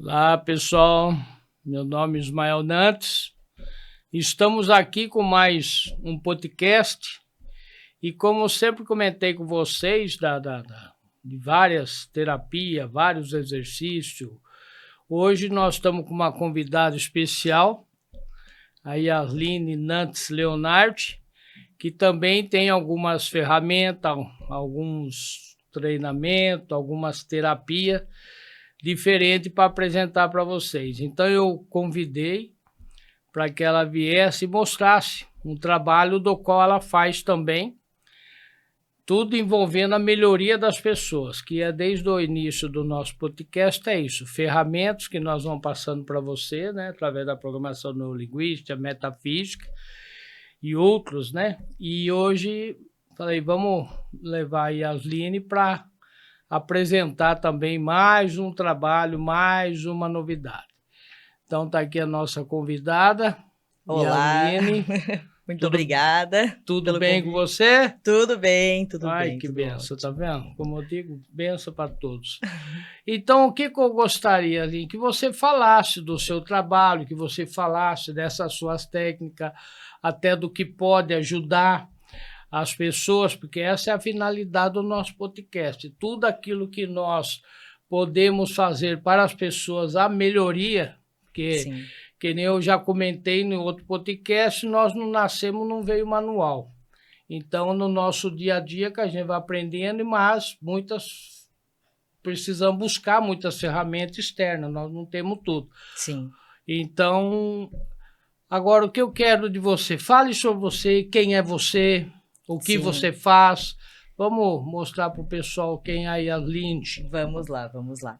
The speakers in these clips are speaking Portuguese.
Olá, pessoal. Meu nome é Ismael Nantes. Estamos aqui com mais um podcast e como eu sempre comentei com vocês de várias terapias, vários exercícios, hoje nós estamos com uma convidada especial, a Yasline Nantes Leonardi, que também tem algumas ferramentas, alguns treinamentos, algumas terapias diferente para apresentar para vocês. Então eu convidei para que ela viesse e mostrasse um trabalho do qual ela faz também, tudo envolvendo a melhoria das pessoas, que é desde o início do nosso podcast, é isso, ferramentas que nós vamos passando para você, né, através da programação neurolinguística, metafísica e outros, né, e hoje falei, vamos levar a Yasline para apresentar também mais um trabalho, mais uma novidade. Então está aqui a nossa convidada, Olá, Yasline. muito obrigada Tudo pelo bem com convite. você? Tudo bem, Ai, que tudo benção, tá ótimo. vendo? Como eu digo, benção para todos. Então, o que eu gostaria, Aline, que você falasse do seu trabalho, que você falasse dessas suas técnicas, até do que pode ajudar as pessoas, porque essa é a finalidade do nosso podcast. Tudo aquilo que nós podemos fazer para as pessoas, a melhoria, porque, Sim, que nem eu já comentei no outro podcast, nós não nascemos, não veio manual. Então, no nosso dia a dia, que a gente vai aprendendo, mas precisamos buscar muitas ferramentas externas, nós não temos tudo. sim, Então, agora o que eu quero de você, fale sobre você, quem é você, o que sim. você faz. Vamos mostrar para o pessoal quem é a Yasline. Vamos lá, vamos lá.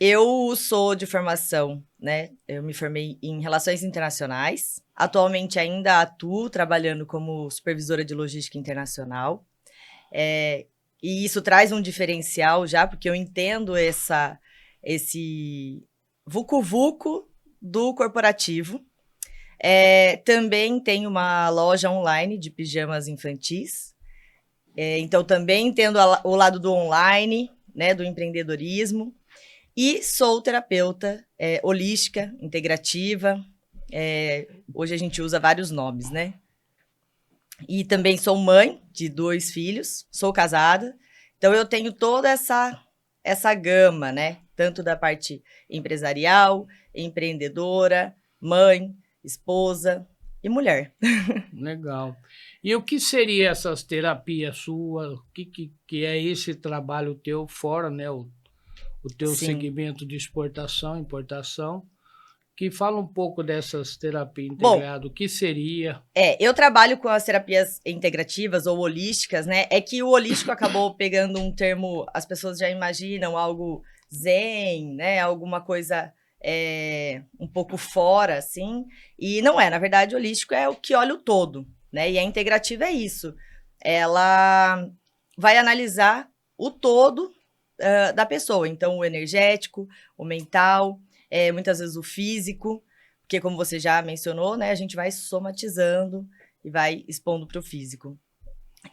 Eu sou de formação, né? Eu me formei em Relações Internacionais. Atualmente ainda atuo trabalhando como supervisora de logística internacional. E isso traz um diferencial já, porque eu entendo esse vucu-vucu do corporativo. Também tem uma loja online de pijamas infantis. Então, também entendo o lado do online, né, do empreendedorismo. E sou terapeuta holística, integrativa. Hoje a gente usa vários nomes, né? E também sou mãe de 2 filhos, sou casada. Então, eu tenho toda essa gama, né? Tanto da parte empresarial, empreendedora, mãe, esposa e mulher. Legal. E o que seria essas terapias suas? O que é esse trabalho teu fora, né? O teu Sim. segmento de exportação, importação, que fala um pouco dessas terapias Bom, integradas, o que seria? eu trabalho com as terapias integrativas ou holísticas, né? É que o holístico acabou pegando um termo, as pessoas já imaginam algo zen, né? Alguma coisa um pouco fora, assim. E não é, na verdade, o holístico é o que olha o todo, né? E a integrativa é isso. Ela vai analisar o todo da pessoa. Então, o energético, o mental, muitas vezes o físico, porque como você já mencionou, né, a gente vai somatizando e vai expondo para o físico.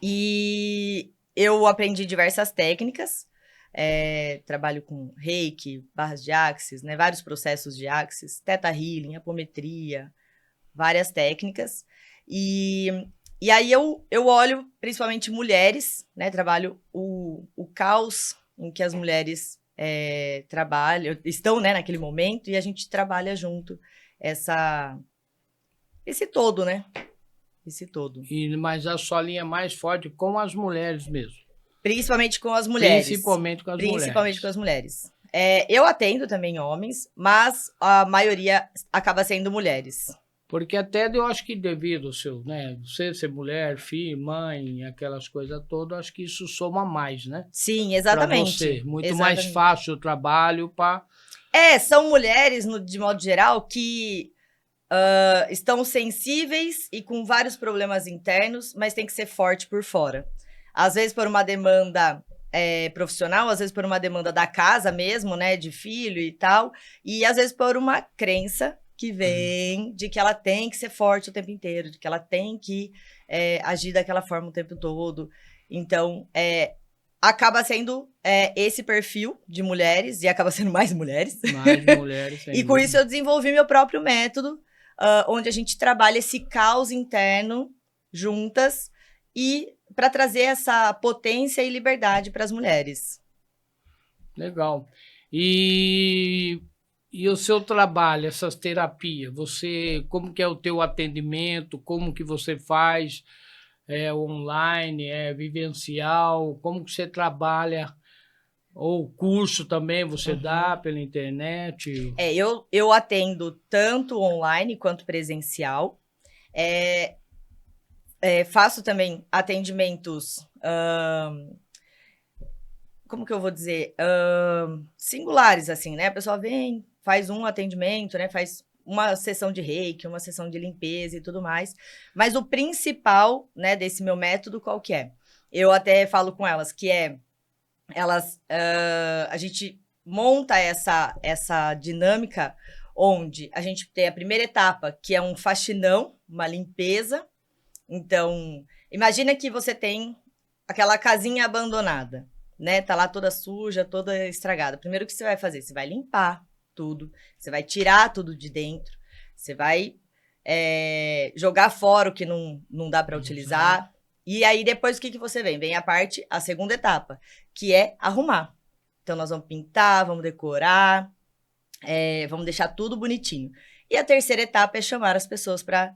E eu aprendi diversas técnicas, trabalho com reiki, barras de axis, né, vários processos de axis, teta healing, apometria, várias técnicas. E aí eu olho principalmente mulheres, né, trabalho o caos em que as mulheres trabalham, estão, né, naquele momento, e a gente trabalha junto esse todo, né? Esse todo. Mas a sua linha é mais forte com as mulheres mesmo, Principalmente com as mulheres. principalmente com as Principalmente com mulheres. as mulheres. Eu atendo também homens, mas a maioria acaba sendo mulheres. Porque até eu acho que devido ao seu, né, você ser mulher, filho, mãe, aquelas coisas todas, acho que isso soma mais, né? Sim, Para você, exatamente. muito mais Exatamente. fácil o trabalho para... São mulheres, de modo geral, que estão sensíveis e com vários problemas internos, mas tem que ser forte por fora. Às vezes por uma demanda profissional, às vezes por uma demanda da casa mesmo, né, de filho e tal, e às vezes por uma crença que vem de que ela tem que ser forte o tempo inteiro, de que ela tem que agir daquela forma o tempo todo. Então, acaba sendo esse perfil de mulheres, e acaba sendo mais mulheres. Mais mulheres. E com isso eu desenvolvi meu próprio método, onde a gente trabalha esse caos interno juntas e para trazer essa potência e liberdade para as mulheres. Legal. E o seu trabalho, essas terapias, como que é o teu atendimento, como que você faz, online, vivencial, como que você trabalha, ou curso também você dá pela internet? Eu atendo tanto online quanto presencial. Faço também atendimentos, como que eu vou dizer, singulares, assim, né? A pessoa vem, faz um atendimento, né? Faz uma sessão de reiki, uma sessão de limpeza e tudo mais. Mas o principal, né, desse meu método, qual que é? Eu até falo com elas que a gente monta essa dinâmica onde a gente tem a primeira etapa, que é um faxinão, uma limpeza. Então, imagina que você tem aquela casinha abandonada, né? Tá lá toda suja, toda estragada. Primeiro, o que você vai fazer? Você vai limpar tudo, você vai tirar tudo de dentro, você vai jogar fora o que não dá para utilizar. E aí, depois, o que você vem? Vem a segunda etapa, que é arrumar. Então, nós vamos pintar, vamos decorar, vamos deixar tudo bonitinho. E a terceira etapa é chamar as pessoas para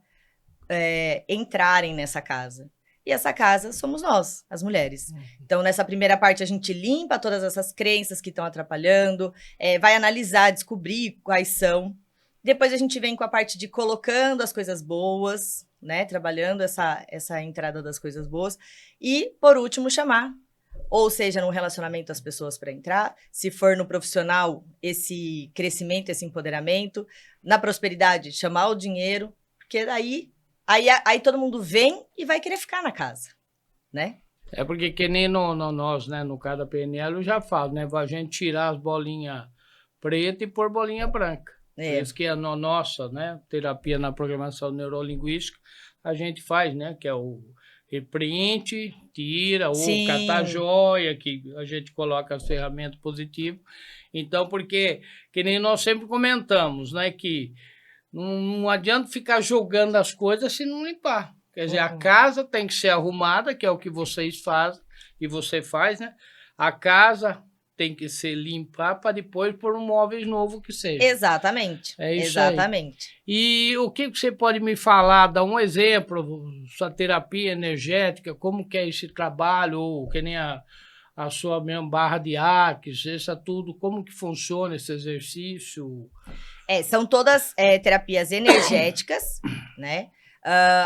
entrarem nessa casa. E essa casa somos nós, as mulheres. Então, nessa primeira parte, a gente limpa todas essas crenças que estão atrapalhando, vai analisar, descobrir quais são. Depois a gente vem com a parte de colocando as coisas boas, né? Trabalhando essa entrada das coisas boas. E, por último, chamar. Ou seja, no relacionamento, as pessoas para entrar. Se for no profissional, esse crescimento, esse empoderamento. Na prosperidade, chamar o dinheiro. Porque daí... Aí todo mundo vem e vai querer ficar na casa, né? Porque que nem nós, né, no caso da PNL, eu já falo, né, a gente tirar as bolinhas pretas e pôr bolinha branca. Por isso que a nossa, né, terapia na programação neurolinguística, a gente faz, né, que é o reprint, tira, ou catar joia, que a gente coloca as ferramentas positivas. Então, porque, que nem nós sempre comentamos, né, que não adianta ficar jogando as coisas se não limpar. Quer dizer, a casa tem que ser arrumada, que é o que vocês fazem, e você faz, né? A casa tem que ser limpa para depois pôr um móvel novo que seja. Exatamente. É isso exatamente. Aí. E o que você pode me falar, dar um exemplo, sua terapia energética, como que é esse trabalho, ou que nem a sua mesma barra de Aques, isso tudo, como que funciona esse exercício? São todas terapias energéticas, né?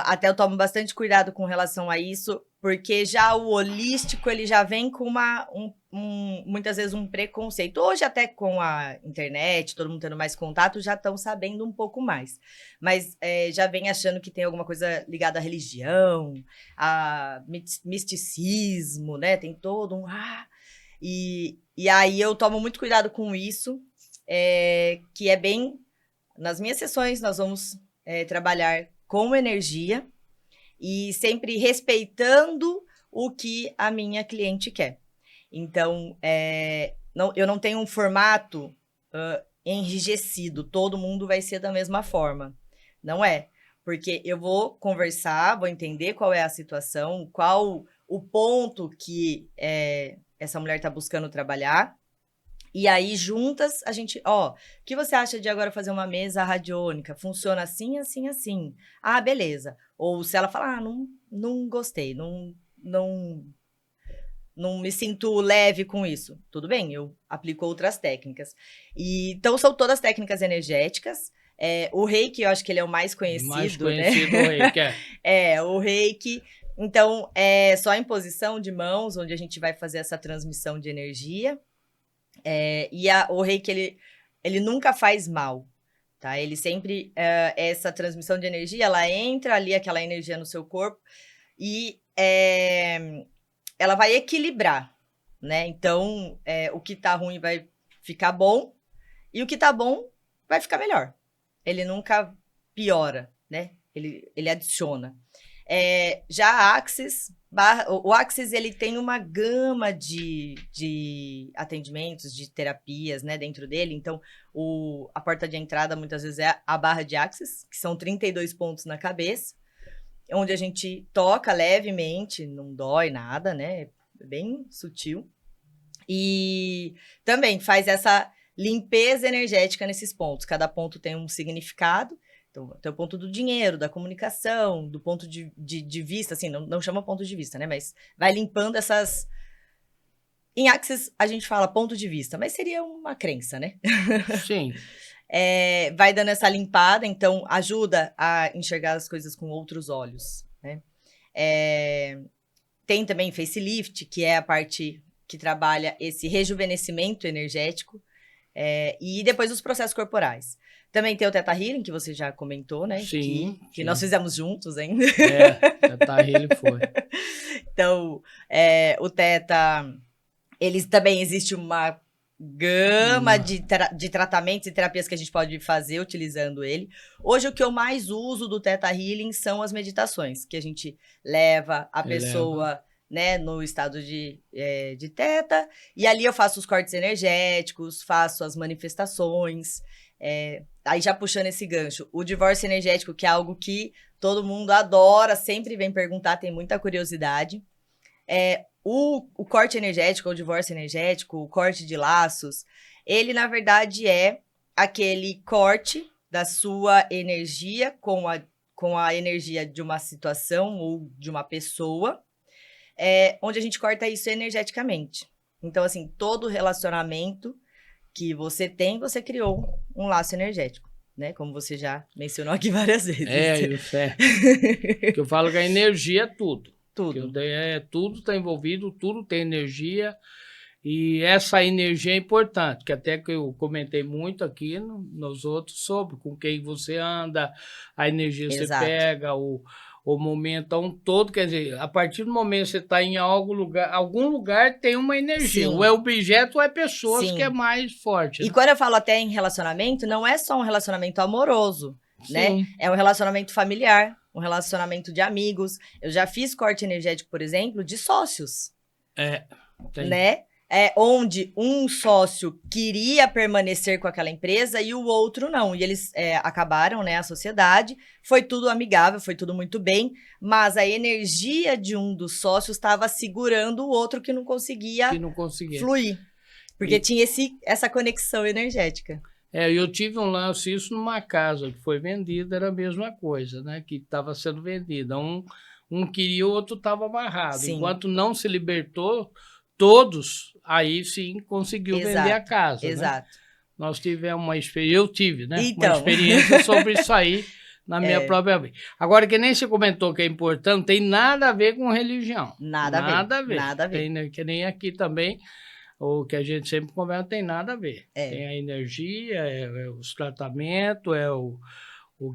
Até eu tomo bastante cuidado com relação a isso, porque já o holístico, ele já vem com muitas vezes um preconceito. Hoje, até com a internet, todo mundo tendo mais contato, já estão sabendo um pouco mais. Mas já vem achando que tem alguma coisa ligada à religião, a misticismo, né? Tem todo um... E aí eu tomo muito cuidado com isso, que é bem... Nas minhas sessões, nós vamos trabalhar com energia e sempre respeitando o que a minha cliente quer. Então, eu não tenho um formato enrijecido, todo mundo vai ser da mesma forma. Não é, porque eu vou conversar, vou entender qual é a situação, qual o ponto que essa mulher está buscando trabalhar. E aí, juntas, a gente... o que você acha de agora fazer uma mesa radiônica? Funciona assim, assim, assim. Ah, beleza. Ou se ela falar, não gostei, não me sinto leve com isso. Tudo bem, eu aplico outras técnicas. Então, são todas técnicas energéticas. O reiki, eu acho que ele é o mais conhecido, mais conhecido, né? O reiki, o reiki. Então, é só em posição de mãos, onde a gente vai fazer essa transmissão de energia. O reiki, ele nunca faz mal, tá? Ele sempre, essa transmissão de energia, ela entra ali, aquela energia no seu corpo, e ela vai equilibrar, né? Então, o que tá ruim vai ficar bom, e o que tá bom vai ficar melhor. Ele nunca piora, né? Ele adiciona. Já a Axis, o Axis, ele tem uma gama de atendimentos, de terapias, né, dentro dele. Então, a porta de entrada, muitas vezes, é a barra de Axis, que são 32 pontos na cabeça, onde a gente toca levemente, não dói nada, né, é bem sutil. E também faz essa limpeza energética nesses pontos. Cada ponto tem um significado. Então, tem o ponto do dinheiro, da comunicação, do ponto de vista, assim, não chama ponto de vista, né? Mas vai limpando essas... Em Axis, a gente fala ponto de vista, mas seria uma crença, né? Sim. Vai dando essa limpada, então ajuda a enxergar as coisas com outros olhos, né? Tem também facelift, que é a parte que trabalha esse rejuvenescimento energético, e depois os processos corporais. Também tem o Theta Healing, que você já comentou, né? Sim. Que nós fizemos juntos ainda. Theta Healing foi. Então, o Theta, eles também existe uma gama de tratamentos e terapias que a gente pode fazer utilizando ele. Hoje, o que eu mais uso do Theta Healing são as meditações, que a gente leva a pessoa... né, no estado de Theta, e ali eu faço os cortes energéticos, faço as manifestações, aí já puxando esse gancho, o divórcio energético, que é algo que todo mundo adora, sempre vem perguntar, tem muita curiosidade, o corte energético, o divórcio energético, o corte de laços, ele na verdade é aquele corte da sua energia com a energia de uma situação ou de uma pessoa, onde a gente corta isso energeticamente. Então, assim, todo relacionamento que você tem, você criou um laço energético, né? Como você já mencionou aqui várias vezes. Que eu falo que a energia é tudo. Tudo. Tudo está envolvido, tudo tem energia. E essa energia é importante, que até que eu comentei muito aqui nos outros sobre com quem você anda, a energia que você pega, o momento todo, quer dizer, a partir do momento que você está em algum lugar tem uma energia. Sim. Ou é objeto ou é pessoas. Sim. Que é mais forte. E né? Quando eu falo até em relacionamento, não é só um relacionamento amoroso, sim, né? É um relacionamento familiar, um relacionamento de amigos. Eu já fiz corte energético, por exemplo, de sócios. Né? Onde um sócio queria permanecer com aquela empresa e o outro não. E eles acabaram, né, a sociedade. Foi tudo amigável, foi tudo muito bem, mas a energia de um dos sócios estava segurando o outro que não conseguia fluir. Porque tinha essa conexão energética. Eu tive um lance, isso numa casa que foi vendida, era a mesma coisa, né? Que estava sendo vendida. Um queria, o outro estava amarrado. Sim. Enquanto não se libertou... Todos, aí sim, conseguiu vender a casa. Exato. Né? Nós tivemos uma experiência, eu tive, né? Então. Uma experiência sobre isso aí na minha própria vida. Agora, que nem você comentou que é importante, tem nada a ver com religião. Nada a ver. Nada a ver. Tem, que nem aqui também, o que a gente sempre conversa, tem nada a ver. Tem a energia, os tratamentos,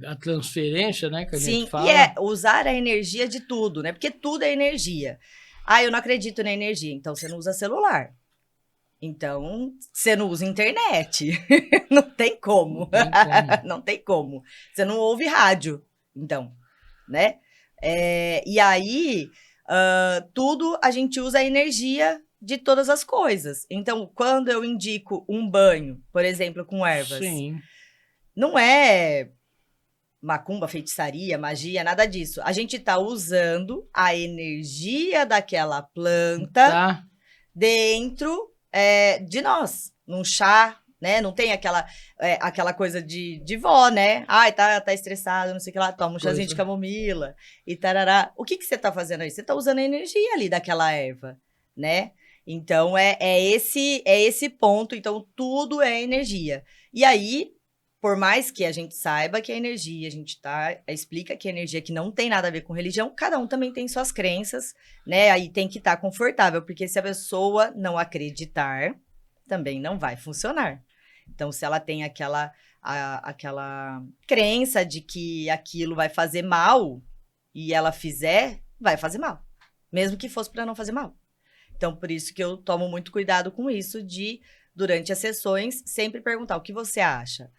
a transferência, né? Que a gente fala. Sim, e usar a energia de tudo, né? Porque tudo é energia. Eu não acredito na energia, então você não usa celular. Então, você não usa internet. Não tem como. Não tem como. Você não ouve rádio, então, né? E aí, tudo a gente usa a energia de todas as coisas. Então, quando eu indico um banho, por exemplo, com ervas, sim, não é... macumba, feitiçaria, magia, nada disso. A gente tá usando a energia daquela planta dentro de nós, num chá, né? Não tem aquela coisa de vó, né? Ai, tá estressado, não sei o que lá, toma um chazinho de camomila e tarará. O que você tá fazendo aí? Você tá usando a energia ali daquela erva, né? Então, é esse ponto. Então, tudo é energia. E aí, por mais que a gente saiba que a energia, a gente explica que a energia que não tem nada a ver com religião, cada um também tem suas crenças, né? Aí tem que estar confortável, porque se a pessoa não acreditar, também não vai funcionar. Então, se ela tem aquela crença de que aquilo vai fazer mal, e ela fizer, vai fazer mal. Mesmo que fosse para não fazer mal. Então, por isso que eu tomo muito cuidado com isso de, durante as sessões, sempre perguntar o que você acha.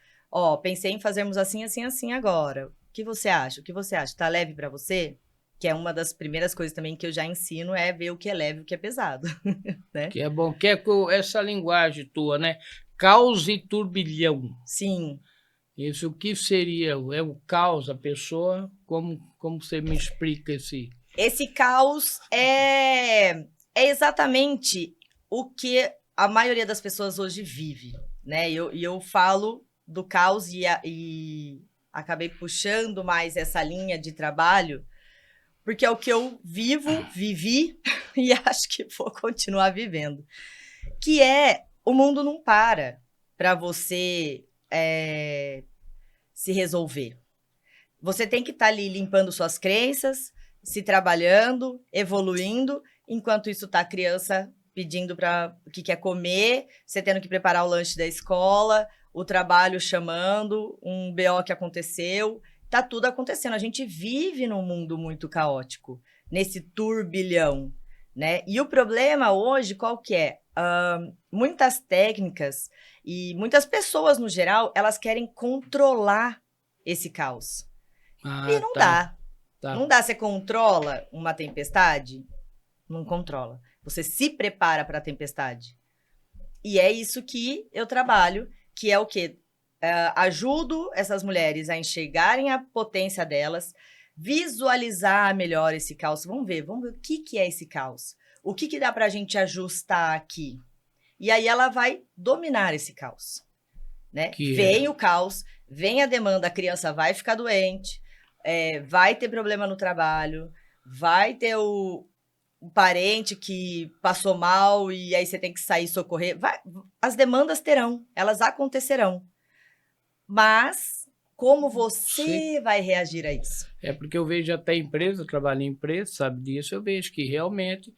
Pensei em fazermos assim, assim, assim agora. O que você acha? O que você acha? Tá leve para você? que é uma das primeiras coisas também que eu já ensino, é ver o que é leve e o que é pesado, né? Que é bom, que é essa linguagem tua, né? Caos e turbilhão. Sim. Isso, o que seria? É o caos, a pessoa? Como você me explica esse... Esse caos é exatamente o que a maioria das pessoas hoje vive, né? E eu falo do caos e acabei puxando mais essa linha de trabalho, porque é o que eu vivi e acho que vou continuar vivendo. Que é, o mundo não para você se resolver. Você tem que estar ali limpando suas crenças, se trabalhando, evoluindo, enquanto isso tá a criança pedindo para o que quer comer, você tendo que preparar o lanche da escola, o trabalho chamando, um BO que aconteceu, tá tudo acontecendo. A gente vive num mundo muito caótico, nesse turbilhão, né? E o problema hoje, qual que é? Muitas técnicas e muitas pessoas, no geral, elas querem controlar esse caos. E não dá. Não dá. Você controla uma tempestade? Não controla. Você se prepara para a tempestade. E é isso que eu trabalho, que é o quê? Ajudo essas mulheres a enxergarem a potência delas, visualizar melhor esse caos. Vamos ver o que é esse caos. O que dá para a gente ajustar aqui? E aí ela vai dominar esse caos. Né? Vem o caos, vem a demanda, a criança vai ficar doente, vai ter problema no trabalho, vai ter o parente que passou mal e aí você tem que sair socorrer. As demandas elas acontecerão. Mas como você vai reagir a isso? É porque eu vejo até empresa, eu trabalho em empresa, sabe disso, eu vejo que realmente,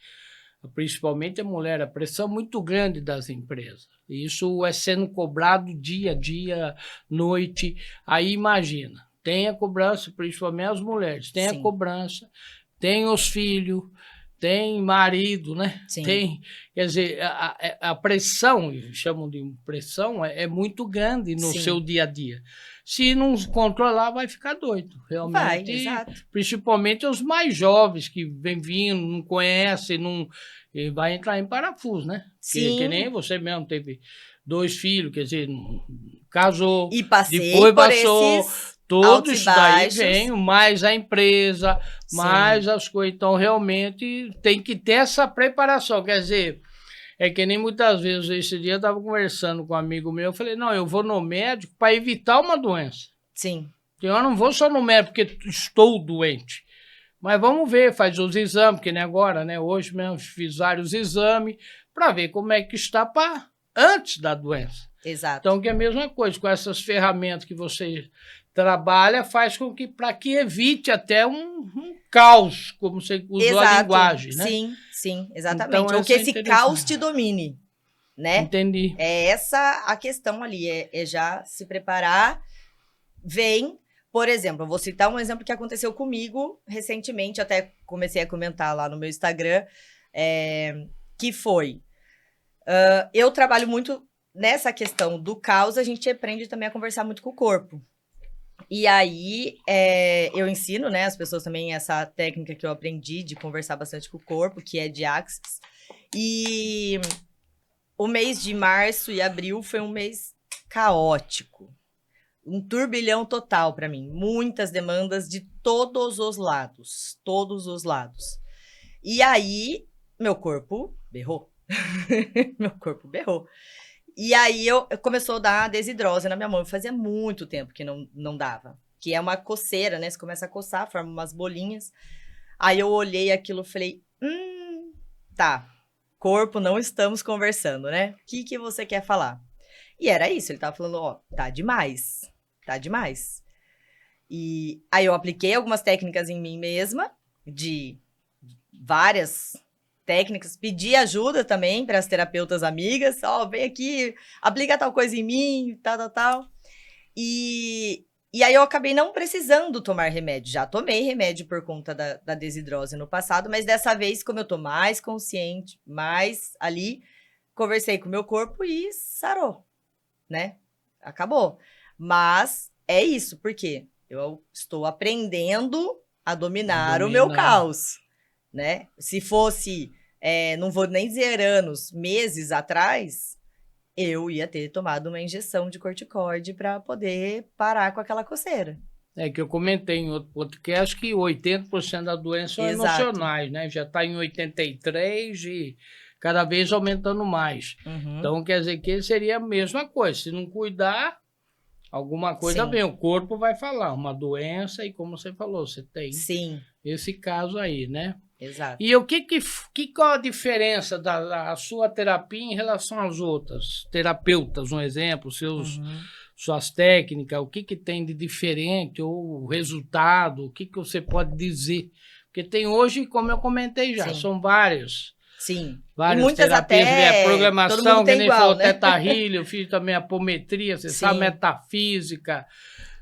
principalmente a mulher, a pressão muito grande das empresas. Isso é sendo cobrado dia a dia, noite. Aí imagina, tem a cobrança, principalmente as mulheres, tem a cobrança, tem os filhos, tem marido, né? Sim. Tem, quer dizer, a pressão, chamam de pressão, é muito grande no seu dia a dia. Se não controlar, vai ficar doido, realmente. Vai, exato. Principalmente os mais jovens que vêm vindo, não conhecem, e vai entrar em parafuso, né? Sim. Que nem você mesmo teve 2 filhos, quer dizer, casou, e passei depois por passou... esses Tudo isso daí vem, mais a empresa, mais as coisas. Então, realmente, tem que ter essa preparação. Quer dizer, é que nem muitas vezes, esse dia eu estava conversando com um amigo meu, eu falei, não, eu vou no médico para evitar uma doença. Sim. Eu não vou só no médico porque estou doente. Mas vamos ver, faz os exames, que nem agora, né? Hoje mesmo fiz vários exames para ver como é que está antes da doença. Exato. Então, que é a mesma coisa, com essas ferramentas que você trabalha, faz com que, para que evite até um caos, como você usou a linguagem, né? Sim, exatamente. Então, ou que esse caos te domine, né? Entendi. É essa a questão ali, é já se preparar. Por exemplo, eu vou citar um exemplo que aconteceu comigo recentemente, até comecei a comentar lá no meu Instagram, que foi, eu trabalho muito nessa questão do caos, a gente aprende também a conversar muito com o corpo. E aí, eu ensino, né, as pessoas também essa técnica que eu aprendi de conversar bastante com o corpo, que é de Axis. E o mês de março e abril foi um mês caótico. Um turbilhão total para mim. Muitas demandas de todos os lados. Todos os lados. E aí, meu corpo berrou. Meu corpo berrou. E aí começou a dar desidrose na minha mão. Fazia muito tempo que não dava. Que é uma coceira, né? Você começa a coçar, forma umas bolinhas. Aí eu olhei aquilo e falei, tá. Corpo, não estamos conversando, né? O que você quer falar? E era isso, ele tava falando, tá demais. Tá demais. E aí eu apliquei algumas técnicas em mim mesma, de várias técnicas, pedi ajuda também para as terapeutas amigas, vem aqui, aplica tal coisa em mim, tal. E aí eu acabei não precisando tomar remédio. Já tomei remédio por conta da desidrose no passado, mas dessa vez, como eu tô mais consciente, mais ali, conversei com o meu corpo e sarou, né? Acabou. Mas é isso, porque eu estou aprendendo a dominar o meu caos, né? Se fosse, não vou nem dizer anos, meses atrás, eu ia ter tomado uma injeção de corticoide para poder parar com aquela coceira. É que eu comentei em outro podcast que 80% das doenças são emocionais, né? Já está em 83% e cada vez aumentando mais. Então, quer dizer que seria a mesma coisa. Se não cuidar, alguma coisa vem. O corpo vai falar, uma doença, e como você falou, você tem esse caso aí, né? Exato. E qual a diferença da sua terapia em relação às outras terapeutas? Um exemplo, suas técnicas, o que tem de diferente, ou o resultado, o que você pode dizer? Porque tem hoje, como eu comentei já, são várias. Sim. Várias e muitas terapias, até, a programação, todo mundo tem que nem igual, falou, né? Teta Healing, eu fiz também apometria, você sabe, metafísica,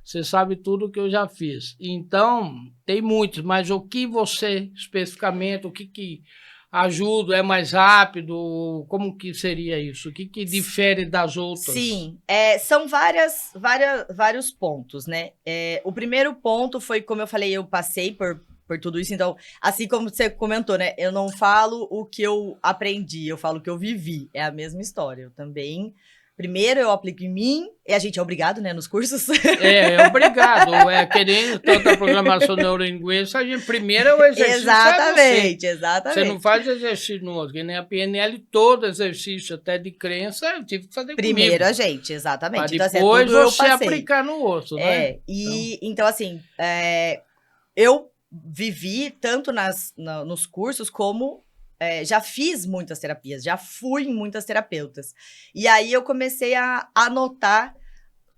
você sabe tudo que eu já fiz. Então, tem muitos, mas o que você, especificamente, o que ajuda, é mais rápido, como que seria isso? O que difere das outras? Sim, são vários pontos, né? O primeiro ponto foi, como eu falei, eu passei por tudo isso, então, assim como você comentou, né? Eu não falo o que eu aprendi, eu falo o que eu vivi. É a mesma história. Eu também... Primeiro eu aplico em mim, e a gente é obrigado, né, nos cursos. É obrigado. Querendo tanta programação neurolinguística, primeiro é o exercício. Exatamente. Você não faz exercício no outro, que nem a PNL, todo exercício, até de crença, eu tive que fazer primeiro comigo. A gente, exatamente. Para então, depois você aplicar no outro, né? Então assim, eu vivi tanto nos cursos como... já fiz muitas terapias, já fui em muitas terapeutas. E aí eu comecei a anotar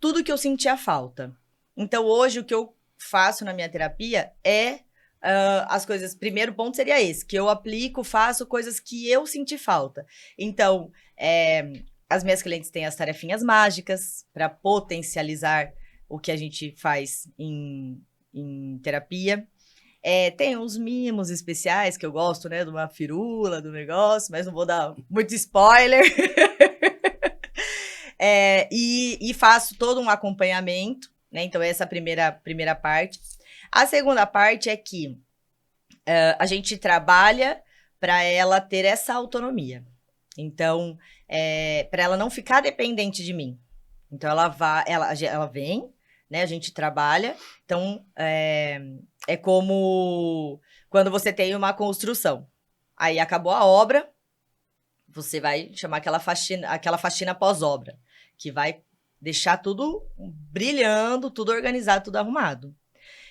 tudo que eu sentia falta. Então, hoje, o que eu faço na minha terapia é as coisas... Primeiro ponto seria esse, que eu aplico, faço coisas que eu senti falta. Então, as minhas clientes têm as tarefinhas mágicas para potencializar o que a gente faz em terapia. Tem uns mimos especiais que eu gosto, né? De uma firula, do negócio, mas não vou dar muito spoiler. E faço todo um acompanhamento, né? Então, essa é a primeira parte. A segunda parte é que a gente trabalha para ela ter essa autonomia. Então, para ela não ficar dependente de mim. Então, ela vem, né? A gente trabalha. Então, é como quando você tem uma construção. Aí acabou a obra, você vai chamar aquela faxina pós-obra, que vai deixar tudo brilhando, tudo organizado, tudo arrumado.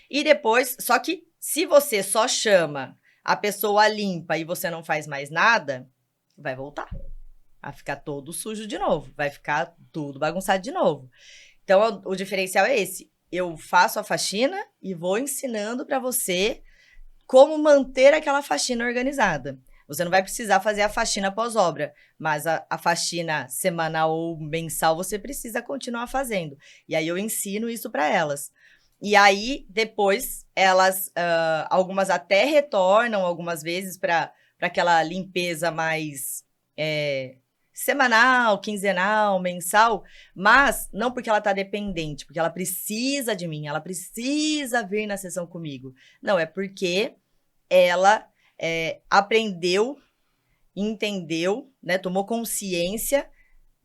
E depois, só que se você só chama a pessoa limpa e você não faz mais nada, vai voltar a ficar todo sujo de novo, vai ficar tudo bagunçado de novo. Então, o diferencial é esse. Eu faço a faxina e vou ensinando para você como manter aquela faxina organizada. Você não vai precisar fazer a faxina pós-obra, mas a faxina semanal ou mensal você precisa continuar fazendo. E aí eu ensino isso para elas. E aí, depois, elas, algumas até retornam algumas vezes para aquela limpeza mais semanal, quinzenal, mensal, mas não porque ela está dependente, porque ela precisa de mim, ela precisa vir na sessão comigo. Não, é porque ela aprendeu, entendeu, né, tomou consciência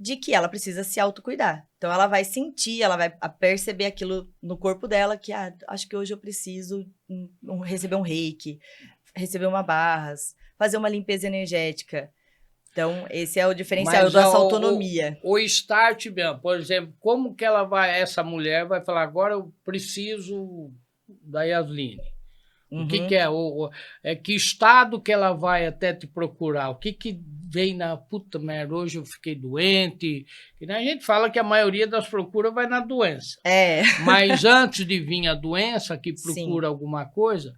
de que ela precisa se autocuidar. Então, ela vai sentir, ela vai perceber aquilo no corpo dela, que acho que hoje eu preciso receber um reiki, receber uma barras, fazer uma limpeza energética. Então, esse é o diferencial dessa autonomia. O start mesmo, por exemplo, como que essa mulher vai falar, agora eu preciso da Yasline? O que é? Que estado que ela vai até te procurar? O que vem na puta merda, hoje eu fiquei doente? E a gente fala que a maioria das procuras vai na doença. Mas antes de vir a doença, que procura alguma coisa,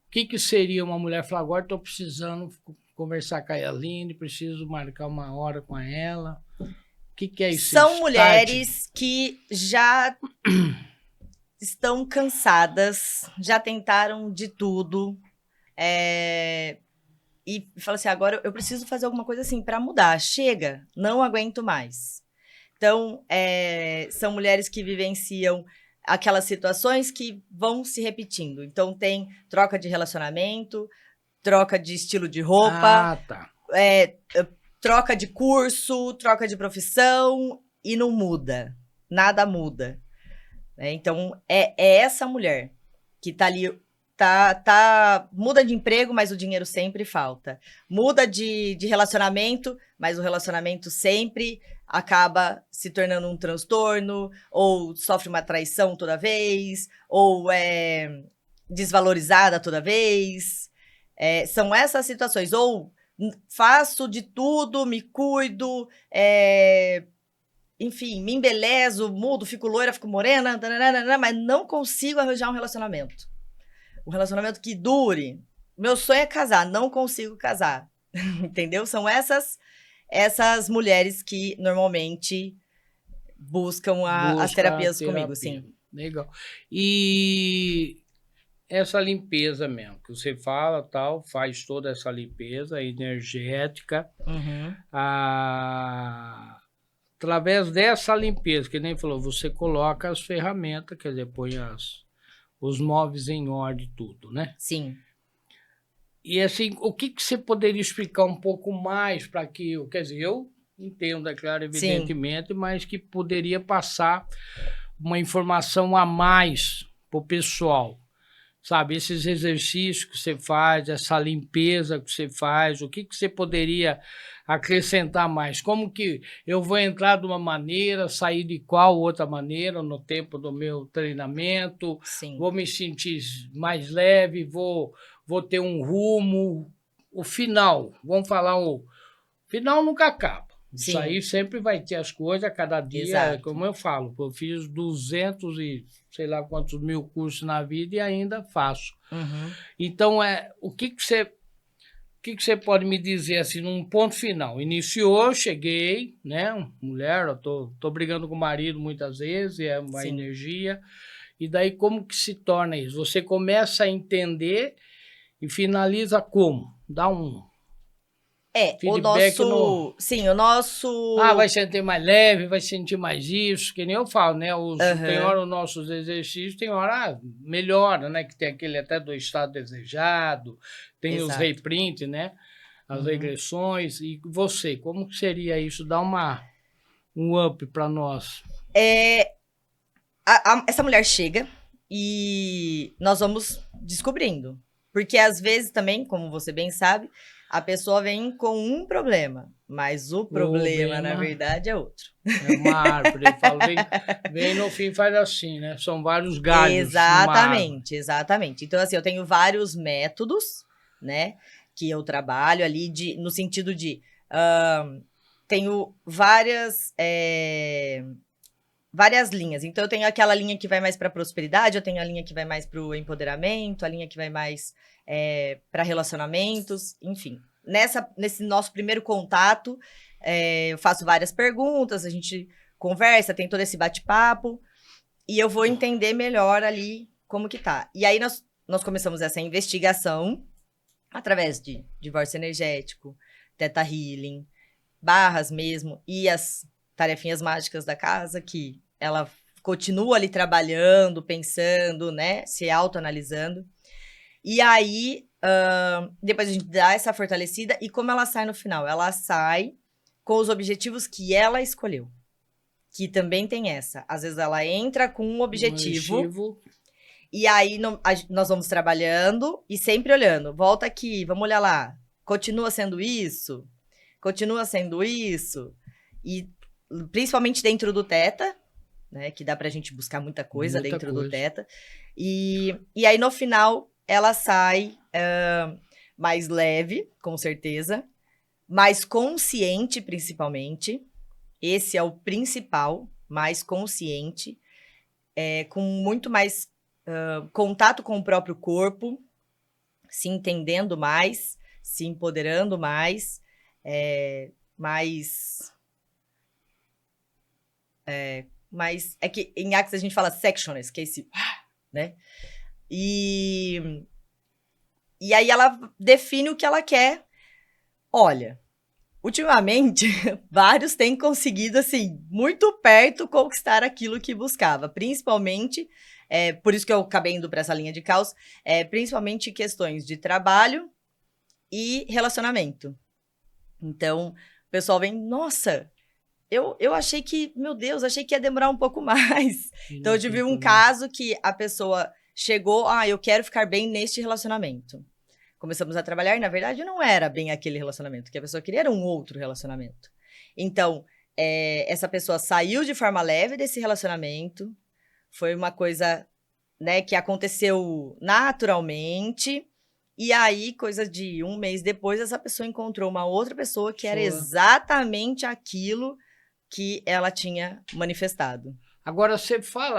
o que seria uma mulher falar, agora estou precisando conversar com a Yasline, preciso marcar uma hora com ela? O que é isso? São mulheres que já estão cansadas, já tentaram de tudo, e falam assim, agora eu preciso fazer alguma coisa assim para mudar, chega, não aguento mais. Então, são mulheres que vivenciam aquelas situações que vão se repetindo. Então, tem troca de relacionamento, troca de estilo de roupa, Ah, tá. troca de curso, troca de profissão e não muda. Nada muda. Então, é essa mulher que tá ali, muda de emprego, mas o dinheiro sempre falta. Muda de relacionamento, mas o relacionamento sempre acaba se tornando um transtorno, ou sofre uma traição toda vez, ou é desvalorizada toda vez. São essas situações. Ou faço de tudo, me cuido, enfim, me embelezo, mudo, fico loira, fico morena, mas não consigo arranjar um relacionamento. Um relacionamento que dure. Meu sonho é casar, não consigo casar. Entendeu? São essas mulheres que normalmente buscam as Busca a terapias comigo, terapia. sim. Legal. E essa limpeza mesmo, que você fala, tal, faz toda essa limpeza energética. Uhum. Através dessa limpeza, que nem falou, você coloca as ferramentas, quer dizer, põe os móveis em ordem, tudo, né? Sim. E assim, o que você poderia explicar um pouco mais para que, quer dizer, eu entendo, é claro, evidentemente, mas que poderia passar uma informação a mais para o pessoal, sabe? Esses exercícios que você faz, essa limpeza que você faz, o que você poderia acrescentar mais? Como que eu vou entrar de uma maneira, sair de qual outra maneira no tempo do meu treinamento? Sim. Vou me sentir mais leve, vou ter um rumo, o final, vamos falar, o final nunca acaba. Isso Sim. aí sempre vai ter as coisas, a cada dia, Exato. como eu falo, eu fiz 200 e sei lá quantos mil cursos na vida e ainda faço. Uhum. Então, o que você pode me dizer assim, num ponto final? Iniciou, cheguei, né? Mulher, eu tô brigando com o marido muitas vezes, é uma Sim. energia. E daí como que se torna isso? Você começa a entender e finaliza como? Dá um feedback no... Sim, o nosso... vai sentir mais leve, vai sentir mais isso, que nem eu falo, né? Tem hora os nossos exercícios, tem hora melhora, né? Que tem aquele até do estado desejado, tem os Exato. reprint, né? As regressões. E você, como que seria isso? Dá um up para nós. Essa mulher chega e nós vamos descobrindo. Porque às vezes também, como você bem sabe, a pessoa vem com um problema, mas o problema, na verdade, é outro. É uma árvore. Eu falo, vem no fim faz assim, né? São vários galhos. Exatamente. Então, assim, eu tenho vários métodos, né? Que eu trabalho ali no sentido de... tenho várias linhas. Então, eu tenho aquela linha que vai mais para prosperidade, eu tenho a linha que vai mais para o empoderamento, a linha que vai mais para relacionamentos, enfim. Nesse nosso primeiro contato, eu faço várias perguntas, a gente conversa, tem todo esse bate-papo, e eu vou entender melhor ali como que tá. E aí, nós começamos essa investigação através de divórcio energético, Theta Healing, barras mesmo, e as tarefinhas mágicas da casa, que ela continua ali trabalhando, pensando, né, se autoanalisando. E aí, depois a gente dá essa fortalecida, e como ela sai no final? Ela sai com os objetivos que ela escolheu. Que também tem essa. Às vezes ela entra com um objetivo. E aí nós vamos trabalhando e sempre olhando. Volta aqui, vamos olhar lá. Continua sendo isso? Continua sendo isso? E principalmente dentro do Theta, né? Que dá pra gente buscar muita coisa dentro do Theta. E aí no final ela sai mais leve, com certeza. Mais consciente, principalmente. Esse é o principal, mais consciente. Com muito mais contato com o próprio corpo, se entendendo mais, se empoderando mais, mas é que em Access a gente fala sectionless, que é esse, né? E aí ela define o que ela quer. Olha, ultimamente, vários têm conseguido, assim, muito perto conquistar aquilo que buscava. Principalmente, por isso que eu acabei indo para essa linha de caos, principalmente questões de trabalho e relacionamento. Então, o pessoal vem, nossa, eu achei que, meu Deus, achei que ia demorar um pouco mais. Então, eu tive um caso que a pessoa chegou, eu quero ficar bem neste relacionamento. Começamos a trabalhar e, na verdade, não era bem aquele relacionamento. O que a pessoa queria era um outro relacionamento. Então, essa pessoa saiu de forma leve desse relacionamento. Foi uma coisa, né, que aconteceu naturalmente. E aí, coisa de um mês depois, essa pessoa encontrou uma outra pessoa que era exatamente aquilo que ela tinha manifestado. Agora, você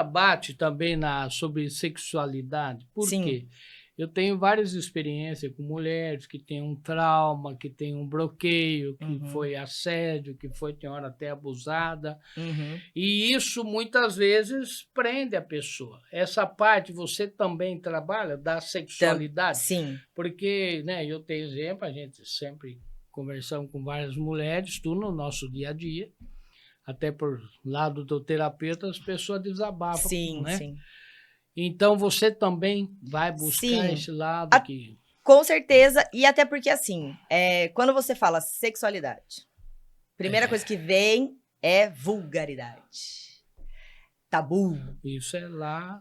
bate também sobre sexualidade. Por quê? Eu tenho várias experiências com mulheres que têm um trauma, que têm um bloqueio, que foi assédio, que foi, tem hora, até abusada. E isso, muitas vezes, prende a pessoa. Essa parte você também trabalha da sexualidade? Sim. Porque, né, eu tenho exemplo, a gente sempre conversamos com várias mulheres, tudo no nosso dia a dia. Até por lado do terapeuta, as pessoas desabafam, né? Sim. Então, você também vai buscar esse lado aqui? Com certeza, e até porque, assim, quando você fala sexualidade, primeira coisa que vem é vulgaridade. Tabu. Isso é lá.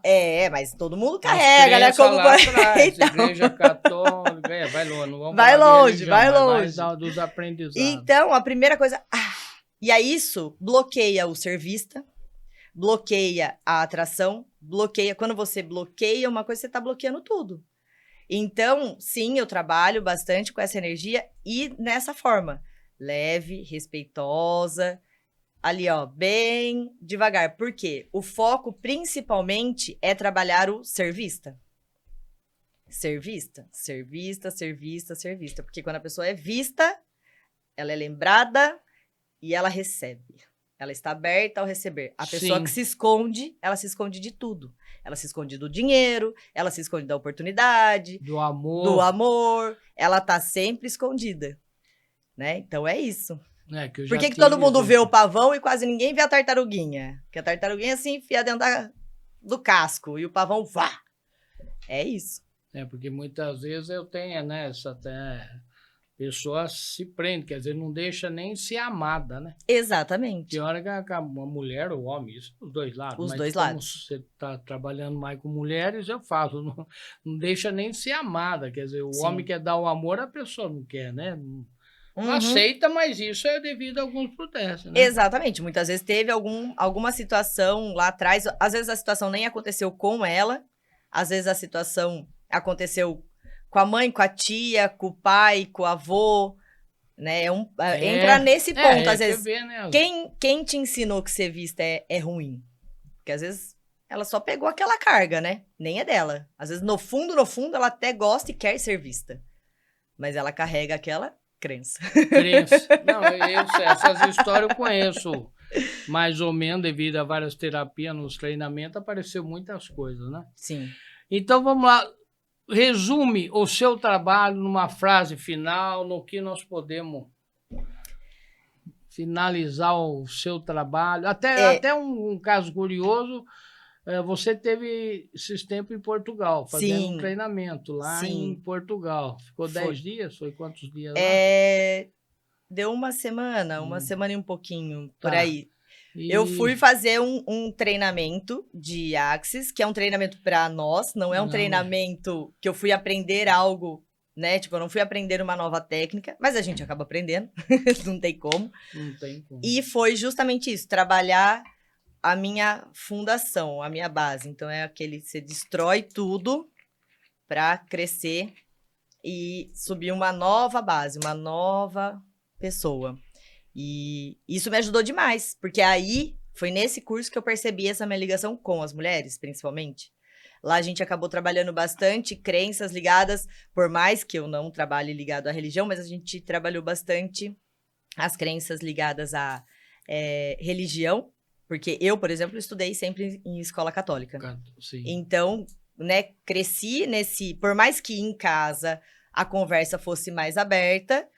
Mas todo mundo carrega, né? Como lá atrás, então... Igreja Católica, vai longe, não vamos vai falar longe, de religião, vai longe. Vai dos aprendizados. Então, a primeira coisa... e aí isso bloqueia o servista, bloqueia a atração, bloqueia... Quando você bloqueia uma coisa, você está bloqueando tudo. Então, sim, eu trabalho bastante com essa energia e nessa forma. Leve, respeitosa, ali, ó, bem devagar. Por quê? O foco, principalmente, é trabalhar o servista. Servista, servista, servista, servista. Porque quando a pessoa é vista, ela é lembrada e ela recebe. Ela está aberta ao receber. A pessoa que se esconde, ela se esconde de tudo. Ela se esconde do dinheiro, ela se esconde da oportunidade. Do amor. Do amor. Ela tá sempre escondida. Né? Então é isso. Por que todo mundo vê o pavão e quase ninguém vê a tartaruguinha? Porque a tartaruguinha se enfia dentro do casco e o pavão vá. É isso. Porque muitas vezes eu tenho, né, essa pessoa se prende, quer dizer, não deixa nem ser amada, né? Exatamente. Tem hora que a mulher ou o homem, isso os dois lados. Os mas dois lados. Você está trabalhando mais com mulheres, eu faço. Não deixa nem ser amada, quer dizer, o homem quer dar o amor, a pessoa não quer, né? Não aceita, mas isso é devido a alguns protestos, né? Exatamente. Muitas vezes teve alguma situação lá atrás, às vezes a situação nem aconteceu com ela, às vezes a situação aconteceu com a mãe, com a tia, com o pai, com o avô, né? Entra nesse ponto, às vezes. Né? Quem te ensinou que ser vista é ruim? Porque às vezes ela só pegou aquela carga, né? Nem é dela. Às vezes, no fundo, ela até gosta e quer ser vista. Mas ela carrega aquela crença. Não, essas histórias eu conheço mais ou menos, devido a várias terapias nos treinamentos, apareceu muitas coisas, né? Sim. Então, vamos lá. Resume o seu trabalho numa frase final, no que nós podemos finalizar o seu trabalho. Até um caso curioso, você teve esses tempos em Portugal, fazendo um treinamento lá em Portugal. Ficou 10 dias? Foi quantos dias lá? Deu uma semana e um pouquinho, por aí. Eu fui fazer um treinamento de Axis, que é um treinamento para nós, não é um treinamento que eu fui aprender algo, né? Tipo, eu não fui aprender uma nova técnica, mas a gente acaba aprendendo, não tem como. Não tem como. E foi justamente isso, trabalhar a minha fundação, a minha base. Então, é aquele, você destrói tudo para crescer e subir uma nova base, uma nova pessoa. E isso me ajudou demais, porque aí foi nesse curso que eu percebi essa minha ligação com as mulheres, principalmente. Lá a gente acabou trabalhando bastante crenças ligadas, por mais que eu não trabalhe ligado à religião, mas a gente trabalhou bastante as crenças ligadas à religião, porque eu, por exemplo, estudei sempre em escola católica. Sim. Então, né, cresci por mais que em casa a conversa fosse mais aberta,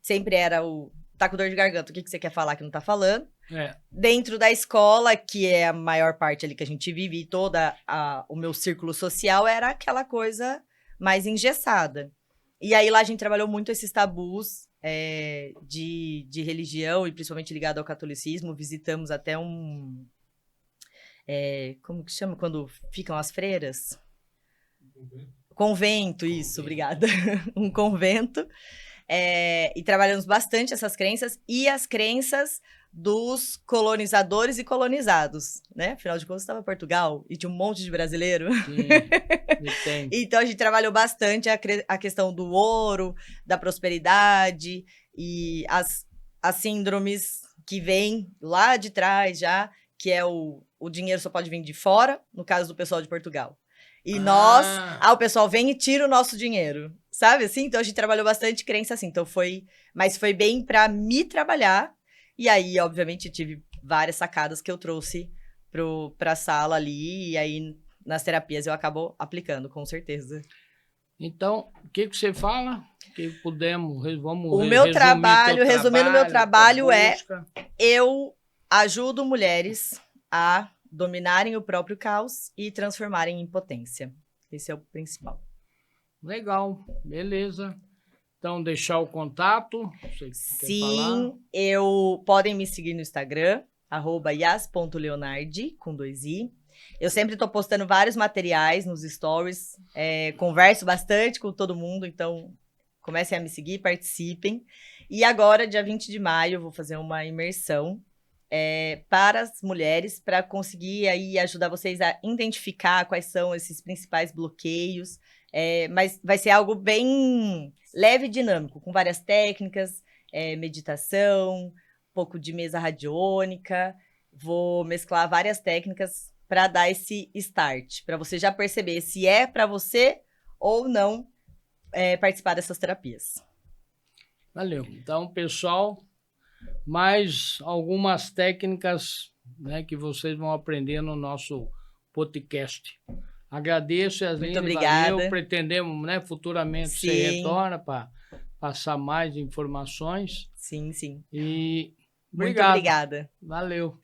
sempre era o... Tá com dor de garganta, o que você quer falar que não tá falando? É. Dentro da escola, que é a maior parte ali que a gente vive, e o meu círculo social era aquela coisa mais engessada. E aí lá a gente trabalhou muito esses tabus de religião, e principalmente ligado ao catolicismo. Visitamos até um... como que chama quando ficam as freiras? Convento, isso, obrigada. Um convento. E trabalhamos bastante essas crenças e as crenças dos colonizadores e colonizados, né? Afinal de contas, estava em Portugal e tinha um monte de brasileiro. Sim, então, a gente trabalhou bastante a questão do ouro, da prosperidade e as síndromes que vêm lá de trás já, que é o dinheiro só pode vir de fora, no caso do pessoal de Portugal. E o pessoal vem e tira o nosso dinheiro, sabe assim? Então, a gente trabalhou bastante crença assim. Então, mas foi bem para me trabalhar. E aí, obviamente, tive várias sacadas que eu trouxe pra sala ali. E aí, nas terapias, eu acabo aplicando, com certeza. Então, o que você fala? Que podemos, vamos o meu trabalho, resumindo o meu trabalho eu ajudo mulheres a dominarem o próprio caos e transformarem em potência. Esse é o principal. Legal, beleza. Então, deixar o contato. Sim, podem me seguir no Instagram, @yas.leonardi, com 2 i. Eu sempre estou postando vários materiais nos stories, converso bastante com todo mundo, então comecem a me seguir, participem. E agora, dia 20 de maio, eu vou fazer uma imersão para as mulheres, para conseguir aí ajudar vocês a identificar quais são esses principais bloqueios. Mas vai ser algo bem leve e dinâmico, com várias técnicas, meditação, um pouco de mesa radiônica. Vou mesclar várias técnicas para dar esse start, para você já perceber se é para você ou não participar dessas terapias. Valeu. Então, pessoal, mais algumas técnicas, né, que vocês vão aprender no nosso podcast. Agradeço, Yasline. Muito obrigada. Valeu. Pretendemos, né, futuramente você retorna para passar mais informações. Sim, sim. E obrigado. Muito obrigada. Valeu.